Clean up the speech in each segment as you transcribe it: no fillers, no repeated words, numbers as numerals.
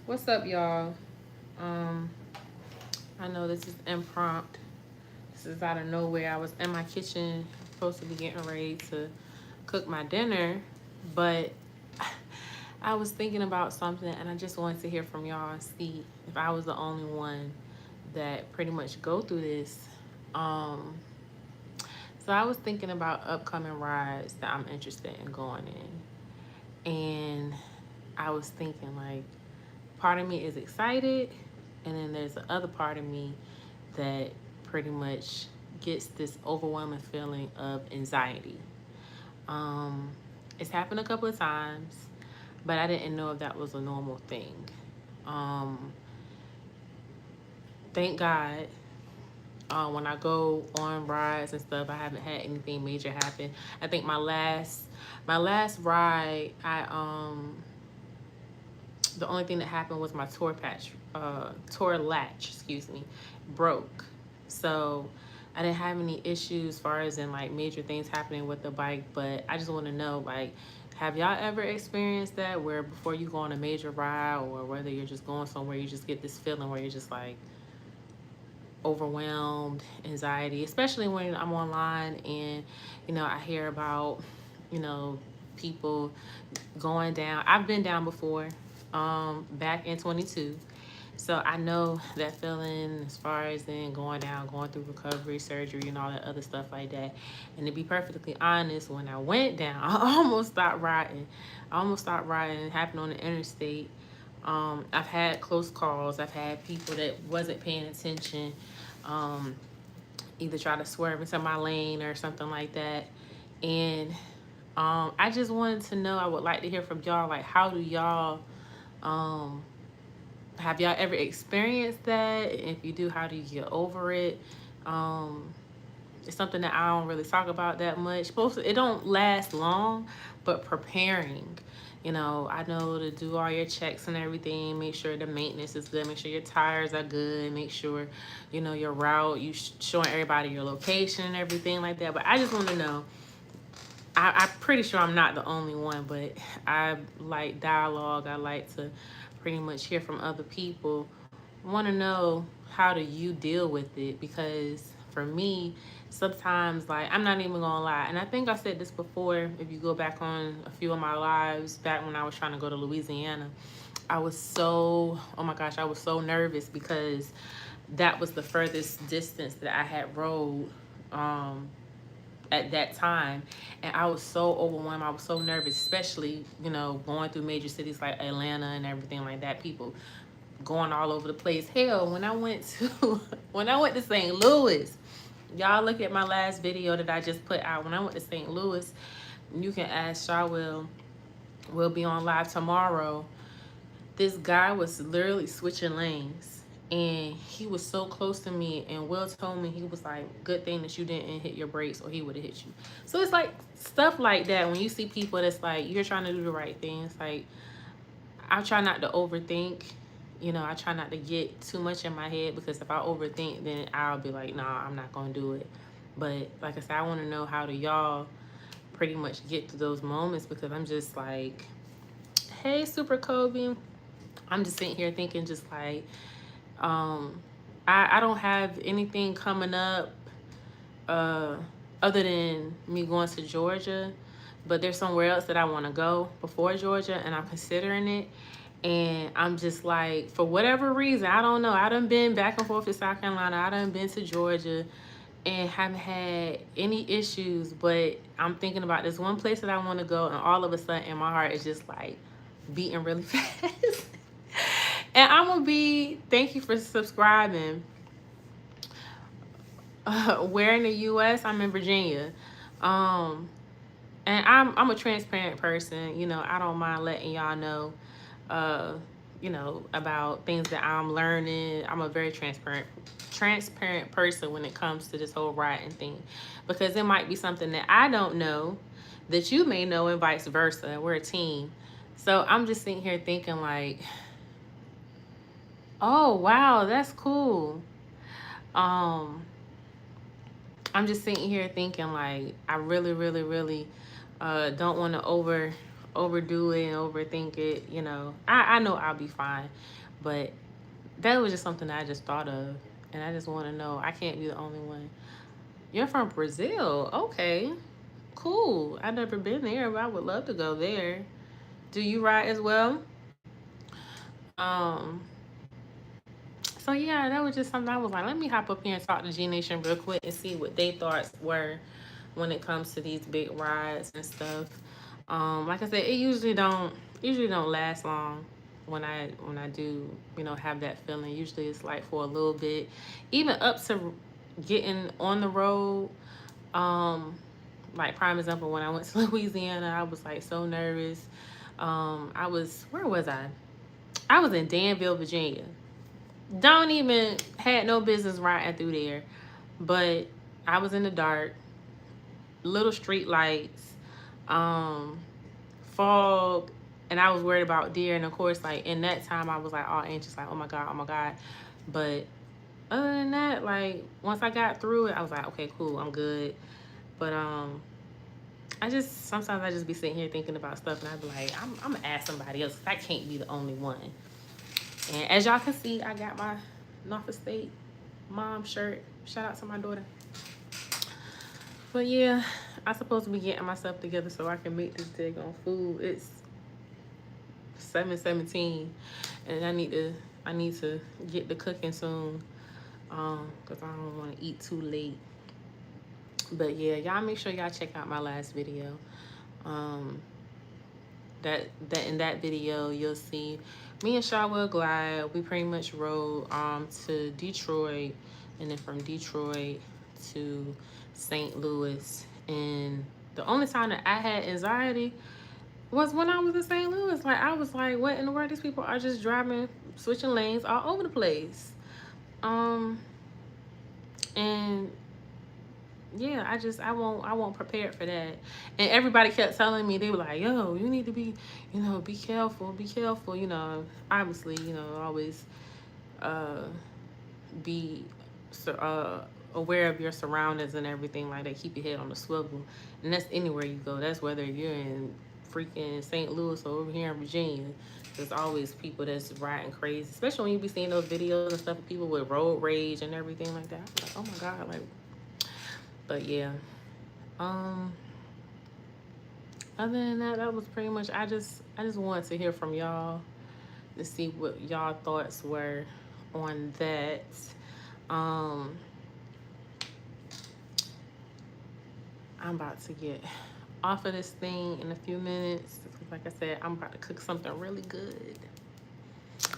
What's up, y'all? Um, I know this is impromptu. This is out of nowhere. I was in my kitchen, supposed to be getting ready to cook my dinner, but I was thinking about something, and I just wanted to hear from y'all and see if I was the only one that pretty much go through this. Um, so I was thinking about upcoming rides that I'm interested in going in, and I was thinking like part of me is excited, and then there's the other part of me that pretty much gets this overwhelming feeling of anxiety. Um, it's happened a couple of times, but I didn't know if that was a normal thing. Um, thank God, when I go on rides and stuff, I haven't had anything major happen. I think my last ride, the only thing that happened was my tour latch, excuse me, broke. So I didn't have any issues as far as in like major things happening with the bike, but I just want to know like, have y'all ever experienced that where before you go on a major ride or whether you're just going somewhere, you just get this feeling where you're just like overwhelmed, anxiety, especially when I'm online and, I hear about, you know, people going down. I've been down before, back in 22. So I know that feeling as far as then going down, going through recovery, surgery, and all that other stuff like that. And to be perfectly honest, when I went down, I almost stopped riding. I almost stopped riding. It happened on the interstate. I've had close calls. I've had people that wasn't paying attention, um, either try to swerve into my lane or something like that. And I just wanted to know. I would like to hear from y'all. Like, how do y'all um, have y'all ever experienced that? If you do, how do you get over it? Um, it's something that I don't really talk about that much. It don't last long, but preparing. I know to do all your checks and everything. Make sure the maintenance is good. Make sure your tires are good. Make sure, your route. You showing everybody your location and everything like that. But I just want to know. I'm pretty sure I'm not the only one, but I like dialogue. I like to pretty much hear from other people. Want to know, how do you deal with it? Because for me, sometimes, like, I'm not even gonna lie, and I think I said this before. If you go back on a few of my lives back when I was trying to go to Louisiana, I was so, oh my gosh, I was so nervous because that was the furthest distance that I had rode. Um, at that time, and I was so overwhelmed. I was so nervous, especially going through major cities like Atlanta and everything like that. People going all over the place. Hell, when I went to when I went to St. Louis, y'all look at my last video that I just put out. When I went to St. Louis, you can ask Shaw. Will be on live tomorrow. This guy was literally switching lanes, and he was so close to me, and Will told me, he was like, good thing that you didn't hit your brakes or he would have hit you. So it's like stuff like that. When you see people that's like, you're trying to do the right thing, it's like, I try not to overthink. I try not to get too much in my head, because if I overthink, then I'll be like, nah, I'm not gonna do it. But like I said, I want to know, how do y'all pretty much get to those moments? Because I'm just like, hey, Super Kobe, I'm just sitting here thinking, just like, um, I don't have anything coming up, uh, other than me going to Georgia, but there's somewhere else that I want to go before Georgia, and I'm considering it. And I'm just like, for whatever reason, I don't know. I done been back and forth to South Carolina. I done been to Georgia and haven't had any issues. But I'm thinking about this one place that I want to go, and all of a sudden, my heart is just like beating really fast. And I'm gonna be, thank you for subscribing. Where in the U.S.? I'm in Virginia. Um, and I'm a transparent person. I don't mind letting y'all know, uh, about things that I'm learning. I'm a very transparent person when it comes to this whole writing thing, because it might be something that I don't know that you may know, and vice versa. We're a team. So I'm just sitting here thinking like, oh wow, that's cool. Um, I'm just sitting here thinking like, I really, really, really don't want to overdo it and overthink it. You know, I know I'll be fine, but that was just something that I just thought of, and I just want to know. I can't be the only one. You're from Brazil, okay? Cool. I've never been there, but I would love to go there. Do you ride as well? Um. So yeah, that was just something I was like, let me hop up here and talk to G Nation real quick and see what their thoughts were when it comes to these big rides and stuff. Like I said, it usually don't last long when I do, you know, have that feeling. Usually it's like for a little bit, even up to getting on the road. Um, like prime example, when I went to Louisiana, I was like so nervous. I was where was I? I was in Danville, Virginia. Don't even had no business riding through there, but I was in the dark, little street lights, um, fog, and I was worried about deer. And of course, like in that time, I was like all anxious, like oh my god. But other than that, like once I got through it, I was like, okay, cool, I'm good. But I just sometimes I just be sitting here thinking about stuff, and I be like, I'm gonna ask somebody else. I can't be the only one. And as y'all can see, I got my Norfolk State mom shirt. Shout out to my daughter. But yeah, I'm supposed to be getting myself together so I can make this daggone food. It's 7:17, and I need to get the cooking soon. Cause I don't want to eat too late. But yeah, y'all make sure y'all check out my last video. Um, that in that video you'll see me and Shawell Glide. We pretty much rode to Detroit, and then from Detroit to St. Louis. And the only time that I had anxiety was when I was in St. Louis. Like I was like, what in the world? These people are just driving, switching lanes all over the place. And yeah, I won't prepare for that. And everybody kept telling me, they were like, yo, you need to be, you know, be careful, you know, obviously, you know, always uh be aware of your surroundings and everything like that. Keep your head on the swivel. And that's anywhere you go. That's whether you're in freaking St. Louis or over here in Virginia. There's always people that's riding crazy, especially when you be seeing those videos and stuff of people with road rage and everything like that. I'm like, oh my god, like. But yeah, other than that, that was pretty much. I just wanted to hear from y'all to see what y'all thoughts were on that. Um, I'm about to get off of this thing in a few minutes. Like I said, I'm about to cook something really good.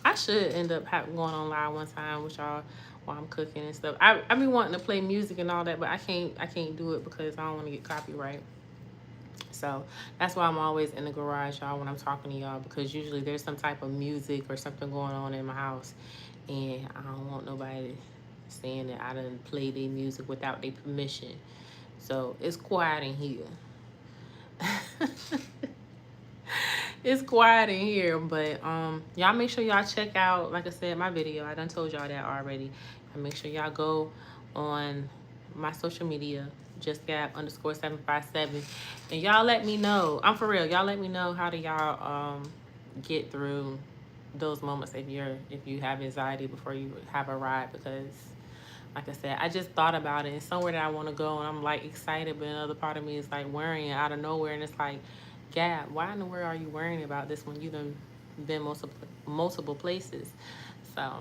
I should end up going on live one time with y'all while I'm cooking and stuff. I be wanting to play music and all that, but I can't do it because I don't want to get copyright. So that's why I'm always in the garage, y'all, when I'm talking to y'all, because usually there's some type of music or something going on in my house, and I don't want nobody saying that I done play their music without their permission. So it's quiet in here. It's quiet in here, but y'all make sure y'all check out, like I said, my video. I done told y'all that already. And make sure y'all go on my social media, justgab_757, and y'all let me know. I'm for real. Y'all let me know how do y'all get through those moments if you have anxiety before you have a ride, because like I said, I just thought about it. It's somewhere that I want to go, and I'm like excited, but another part of me is like worrying out of nowhere, and it's like, Gab, why in the world are you worrying about this when you done been multiple places? So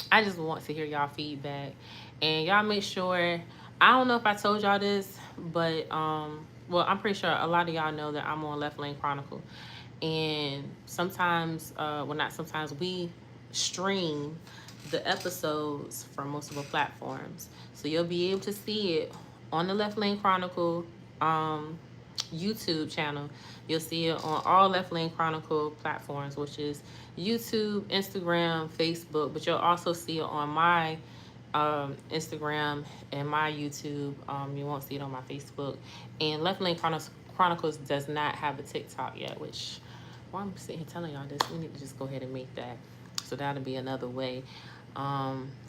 I just want to hear y'all feedback, and y'all make sure. I don't know if I told y'all this, but well, I'm pretty sure a lot of y'all know that I'm on Left Lane Chronicle, and sometimes, well, not sometimes, we stream the episodes from multiple platforms, so you'll be able to see it on the Left Lane Chronicle YouTube channel. You'll see it on all Left Lane Chronicle platforms, which is YouTube, Instagram, Facebook, but you'll also see it on my Instagram and my YouTube. You won't see it on my Facebook. And Left Lane Chronicles does not have a TikTok yet, which, while I'm sitting here telling y'all this, we need to just go ahead and make that. So that'll be another way.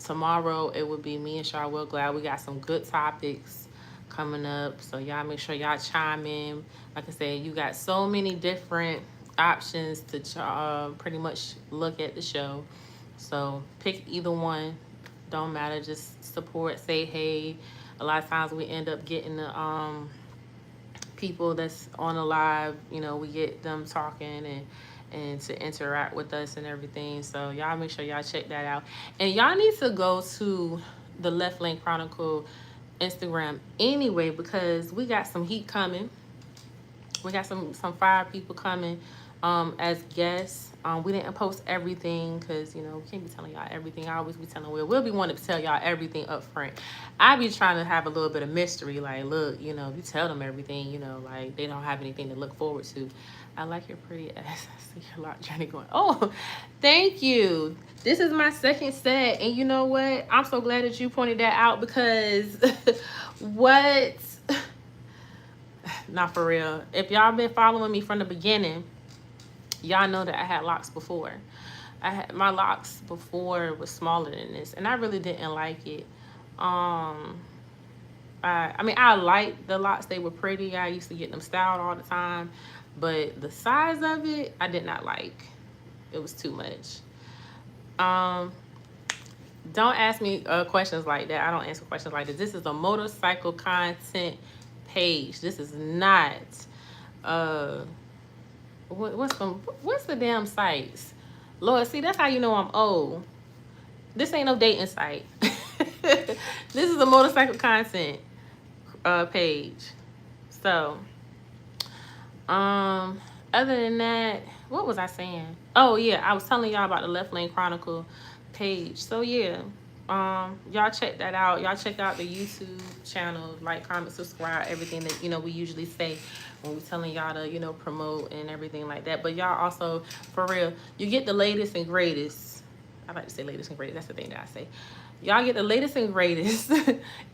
Tomorrow it will be me and Shawell Glad. We got some good topics coming up. So y'all make sure y'all chime in. Like I said, you got so many different options to pretty much look at the show. So pick either one. Don't matter. Just support. Say hey. A lot of times we end up getting the people that's on the live. You know, we get them talking and to interact with us and everything. So y'all make sure y'all check that out. And y'all need to go to the Left Lane Chronicle Instagram anyway, because we got some heat coming. We got some fire people coming as guests. We didn't post everything because, you know, we can't be telling y'all everything. I always be telling we'll be wanting to tell y'all everything up front. I be trying to have a little bit of mystery. Like, look, you know, you tell them everything, you know, like they don't have anything to look forward to. I like your pretty ass. I see your lot, Jenny going, oh, thank you. This is my second set. And you know what? I'm so glad that you pointed that out because what? Not for real. If y'all been following me from the beginning, y'all know that I had locks before. My locks before was smaller than this, and I really didn't like it. I mean, I liked the locks. They were pretty. I used to get them styled all the time, but the size of it, I did not like. It was too much. Don't ask me questions like that. I don't answer questions like this. This is a motorcycle content page. This is not what's the damn sites? Lord, see, that's how you know I'm old. This ain't no dating site. This is a motorcycle content page. So other than that, what was I saying? Oh yeah, I was telling y'all about the Left Lane Chronicle page. So yeah, y'all check that out. Y'all check out the YouTube channel, like, comment, subscribe, everything that, you know, we usually say when we're telling y'all to, you know, promote and everything like that. But y'all also, for real, you get the latest and greatest. I like to say latest and greatest. That's the thing that I say. Y'all get the latest and greatest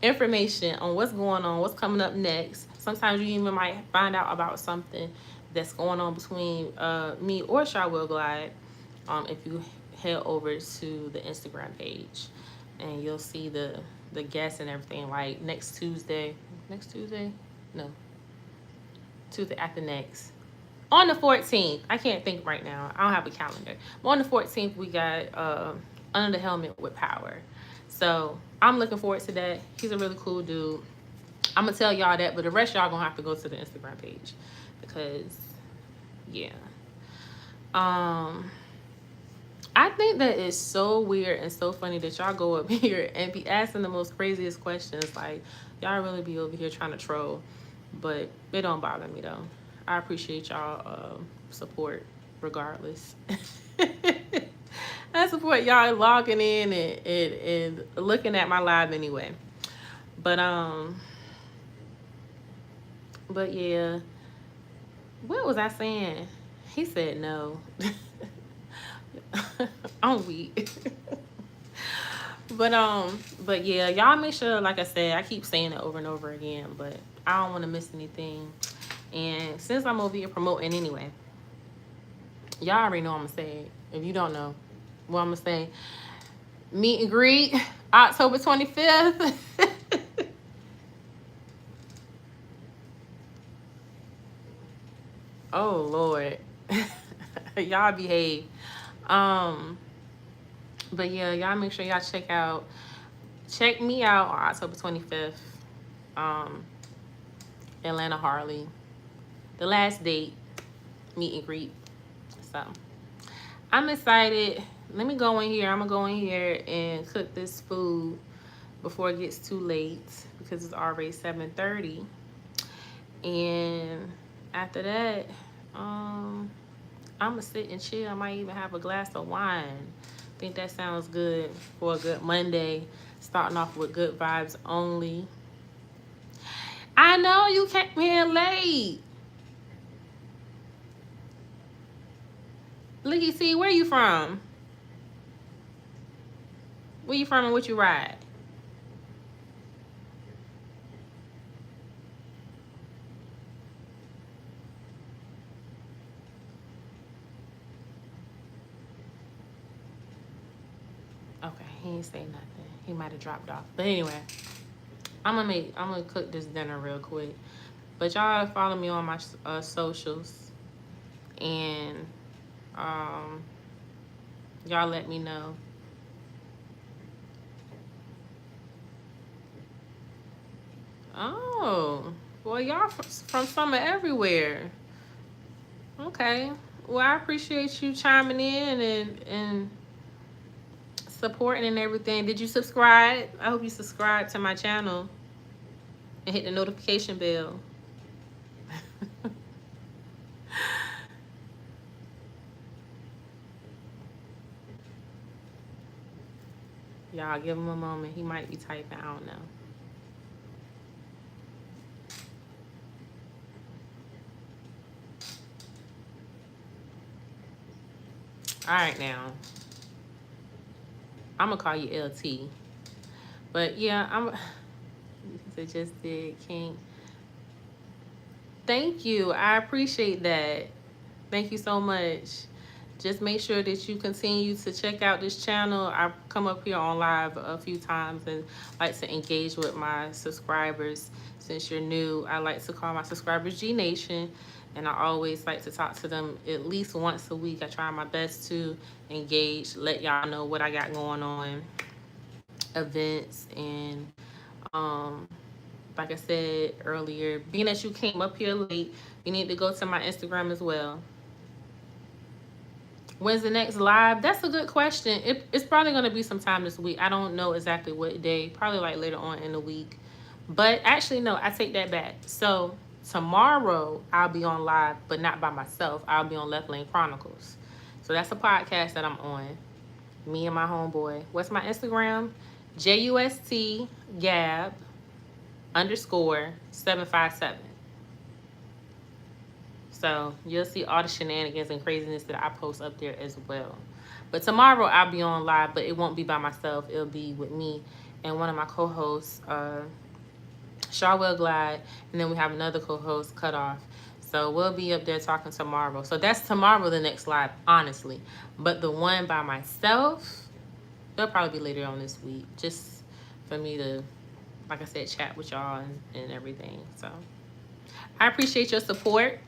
information on what's going on, what's coming up next. Sometimes you even might find out about something that's going on between me or Shaw Will Glide if you head over to the Instagram page. And you'll see the guests and everything. Like next Tuesday? No. Tuesday after next. On the 14th. I can't think right now. I don't have a calendar. But on the 14th, we got Under the Helmet with Power. So I'm looking forward to that. He's a really cool dude. I'm going to tell y'all that. But the rest y'all going to have to go to the Instagram page. Because, yeah. I think that is so weird and so funny that y'all go up here and be asking the most craziest questions. Like, y'all really be over here trying to troll. But it don't bother me, though. I appreciate y'all support regardless. I support y'all logging in and looking at my live anyway. But yeah. What was I saying? He said no. I'm weak. But yeah, y'all make sure, like I said, I keep saying it over and over again, but I don't want to miss anything. And since I'm over here promoting anyway, y'all already know I'm gonna say it. If you don't know, what I'm gonna say, meet and greet October 25th. Oh Lord. Y'all behave. But yeah, y'all make sure y'all check me out on October 25th. Atlanta Harley. The last date, meet and greet. So I'm excited. Let me go in here. I'm gonna go in here and cook this food before it gets too late because it's already 7:30. And after that, I'm gonna sit and chill. I might even have a glass of wine. I think that sounds good for a good Monday. Starting off with good vibes only. I know you came here late. Looky, see, where you from? Where you from and what you ride? Okay, he ain't say nothing. He might have dropped off. But anyway, I'm gonna cook this dinner real quick. But y'all follow me on my socials, and um, y'all let me know. Oh, well, y'all from somewhere everywhere. Okay. Well, I appreciate you chiming in and supporting and everything. Did you subscribe? I hope you subscribe to my channel and hit the notification bell. Y'all give him a moment. He might be typing. I don't know. All right, now. I'm going to call you LT. But yeah, I'm suggested King. Thank you. I appreciate that. Thank you so much. Just make sure that you continue to check out this channel. I've come up here on live a few times and like to engage with my subscribers. Since you're new, I like to call my subscribers G Nation, and I always like to talk to them at least once a week. I try my best to engage, let y'all know what I got going on, events, and like I said earlier, being that you came up here late, you need to go to my Instagram as well. When's the next live? That's a good question. It's probably going to be sometime this week. I don't know exactly what day. Probably like later on in the week. But actually, no, I take that back. So tomorrow I'll be on live, but not by myself. I'll be on Left Lane Chronicles. So that's a podcast that I'm on. Me and my homeboy. What's my Instagram? JUST Gab _ 757. So you'll see all the shenanigans and craziness that I post up there as well. But tomorrow I'll be on live, but it won't be by myself. It'll be with me and one of my co-hosts, Shawwell Glide, and then we have another co-host, Cut Off. So we'll be up there talking tomorrow. So that's tomorrow, the next live, honestly. But the one by myself, it'll probably be later on this week, just for me to, like I said, chat with y'all and everything. So I appreciate your support.